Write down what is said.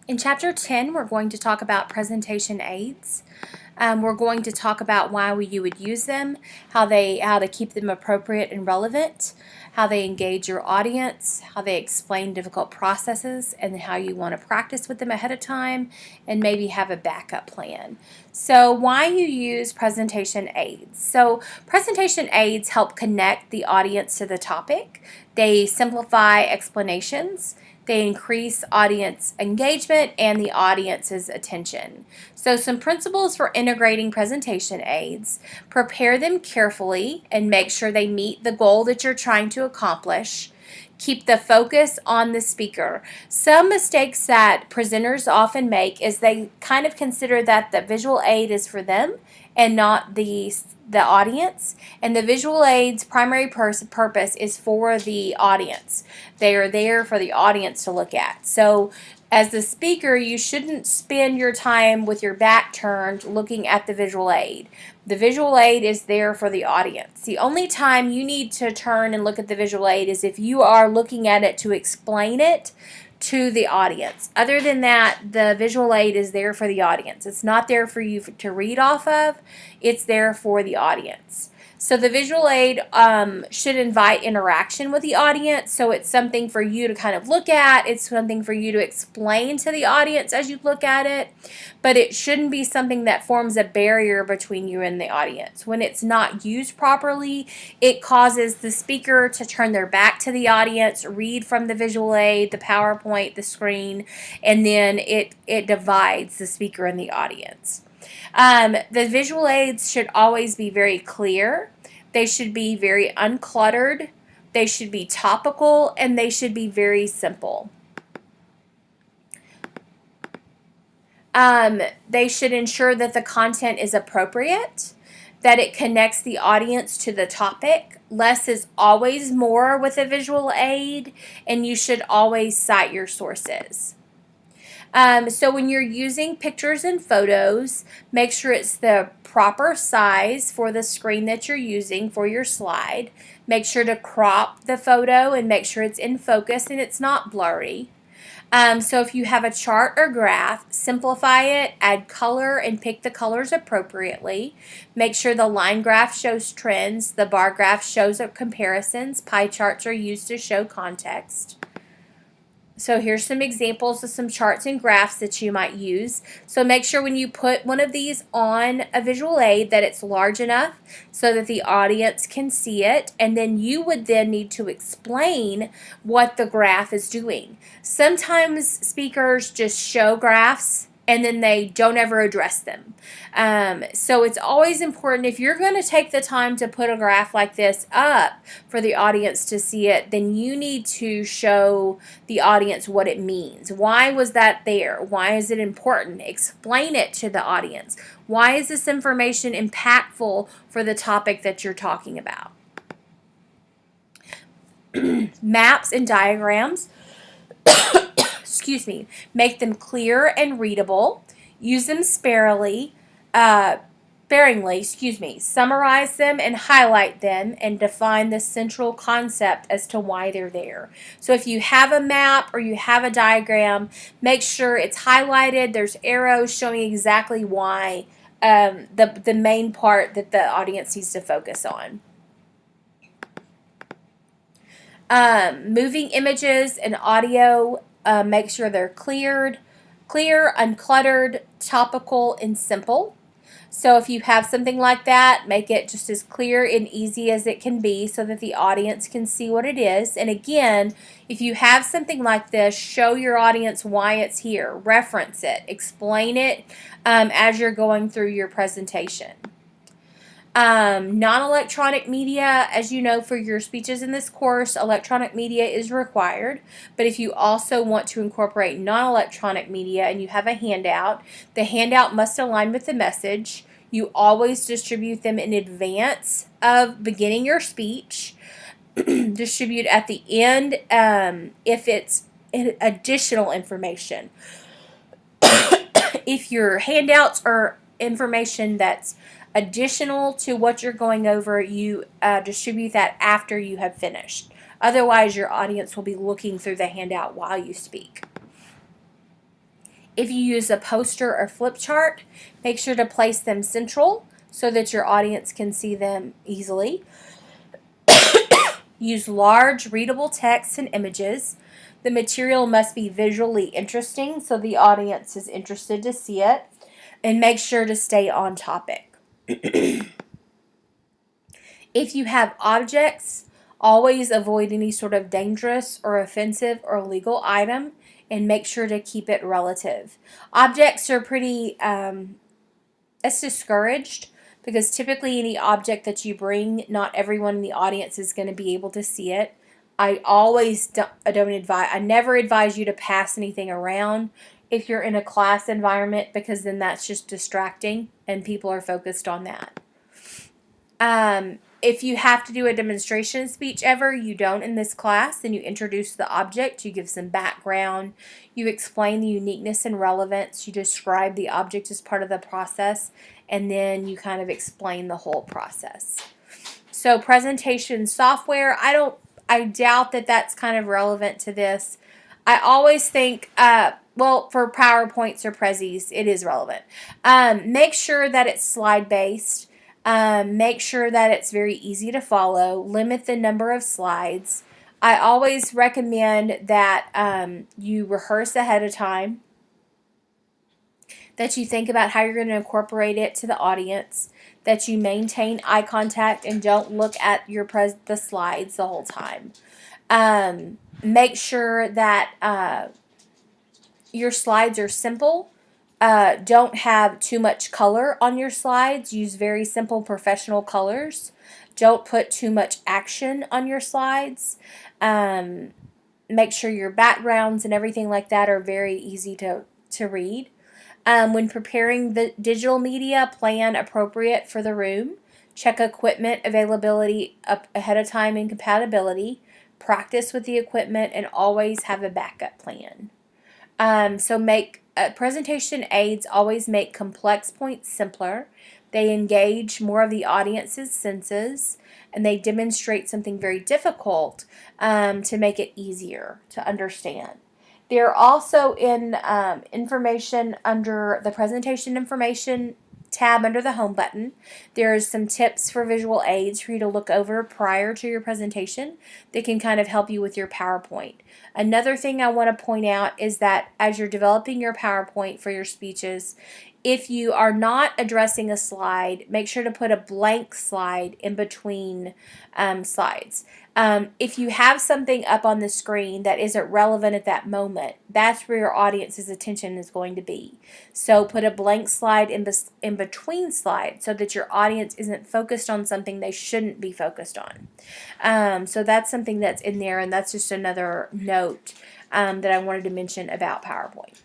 In Chapter 10, we're going to talk about presentation aids. We're going to talk about why you would use them, how to keep them appropriate and relevant, how they engage your audience, how they explain difficult processes, and how you want to practice with them ahead of time, and maybe have a backup plan. So why you use presentation aids. So presentation aids help connect the audience to the topic. They simplify explanations. They increase audience engagement and the audience's attention. So some principles for integrating presentation aids: prepare them carefully and make sure they meet the goal that you're trying to accomplish. Keep the focus on the speaker. Some mistakes that presenters often make is they kind of consider that the visual aid is for them and not the audience, and the visual aid's primary purpose is for the audience. They are there for the audience to look at. So as the speaker, you shouldn't spend your time with your back turned looking at the visual aid. The visual aid is there for the audience. The only time you need to turn and look at the visual aid is if you are looking at it to explain it to the audience. Other than that, the visual aid is there for the audience. It's not there for you to read off of. It's there for the audience. So the visual aid should invite interaction with the audience. So it's something for you to kind of look at. It's something for you to explain to the audience as you look at it. But it shouldn't be something that forms a barrier between you and the audience. When it's not used properly, it causes the speaker to turn their back to the audience, read from the visual aid, the PowerPoint, the screen, and then it divides the speaker and the audience. The visual aids should always be very clear. They should be very uncluttered. They should be topical, and they should be very simple. They should ensure that the content is appropriate, that it connects the audience to the topic. Less is always more with a visual aid, and you should always cite your sources. So when you're using pictures and photos, make sure it's the proper size for the screen that you're using for your slide. Make sure to crop the photo and make sure it's in focus and it's not blurry. So if you have a chart or graph, simplify it, add color, and pick the colors appropriately. Make sure the line graph shows trends, the bar graph shows comparisons, pie charts are used to show context. So here's some examples of some charts and graphs that you might use. So make sure when you put one of these on a visual aid that it's large enough so that the audience can see it, and then you would then need to explain what the graph is doing. Sometimes speakers just show graphs and then they don't ever address them. So it's always important, if you're going to take the time to put a graph like this up for the audience to see it, then you need to show the audience what it means. Why was that there? Why is it important? Explain it to the audience. Why is this information impactful for the topic that you're talking about? Maps and diagrams. Excuse me, make them clear and readable. Use them sparingly, summarize them and highlight them, and define the central concept as to why they're there. So if you have a map or you have a diagram, make sure it's highlighted. There's arrows showing exactly why, the main part that the audience needs to focus on. Moving images and audio, make sure they're clear, uncluttered, topical, and simple. So if you have something like that, make it just as clear and easy as it can be so that the audience can see what it is. And again, if you have something like this, show your audience why it's here. Reference it. Explain it as you're going through your presentation. Non-electronic media, as you know, for your speeches in this course, electronic media is required. But if you also want to incorporate non-electronic media and you have a handout, the handout must align with the message. You always distribute them in advance of beginning your speech. Distribute at the end if it's additional information. If your handouts are information that's additional to what you're going over, you distribute that after you have finished. Otherwise, your audience will be looking through the handout while you speak. If you use a poster or flip chart, make sure to place them central so that your audience can see them easily. Use large, readable text and images. The material must be visually interesting so the audience is interested to see it. And make sure to stay on topic. If you have objects, always avoid any sort of dangerous or offensive or illegal item and make sure to keep it relative. Objects are pretty, it's discouraged because typically any object that you bring, not everyone in the audience is going to be able to see it. I never advise you to pass anything around if you're in a class environment because then that's just distracting and people are focused on that. If you have to do a demonstration speech ever, you don't in this class, then you introduce the object, you give some background, you explain the uniqueness and relevance, you describe the object as part of the process, and then you kind of explain the whole process. So presentation software, I doubt that that's kind of relevant to this. I always think, well, for PowerPoints or Prezis, it is relevant. Make sure that it's slide-based. Make sure that it's very easy to follow. Limit the number of slides. I always recommend that you rehearse ahead of time, that you think about how you're going to incorporate it to the audience, that you maintain eye contact and don't look at the slides the whole time. Make sure that your slides are simple. Don't have too much color on your slides. Use very simple professional colors. Don't put too much action on your slides. Make sure your backgrounds and everything like that are very easy to read. When preparing the digital media, plan appropriate for the room. Check equipment availability up ahead of time and compatibility. Practice with the equipment and always have a backup plan. So presentation aids always make complex points simpler. They engage more of the audience's senses, and they demonstrate something very difficult to make it easier to understand. They're also in information under the presentation information tab under the home button. There's some tips for visual aids for you to look over prior to your presentation that can kind of help you with your PowerPoint. Another thing I want to point out is that as you're developing your PowerPoint for your speeches, if you are not addressing a slide, make sure to put a blank slide in between slides. If you have something up on the screen that isn't relevant at that moment, that's where your audience's attention is going to be. So put a blank slide in between slides so that your audience isn't focused on something they shouldn't be focused on. So that's something that's in there, and that's just another note that I wanted to mention about PowerPoint.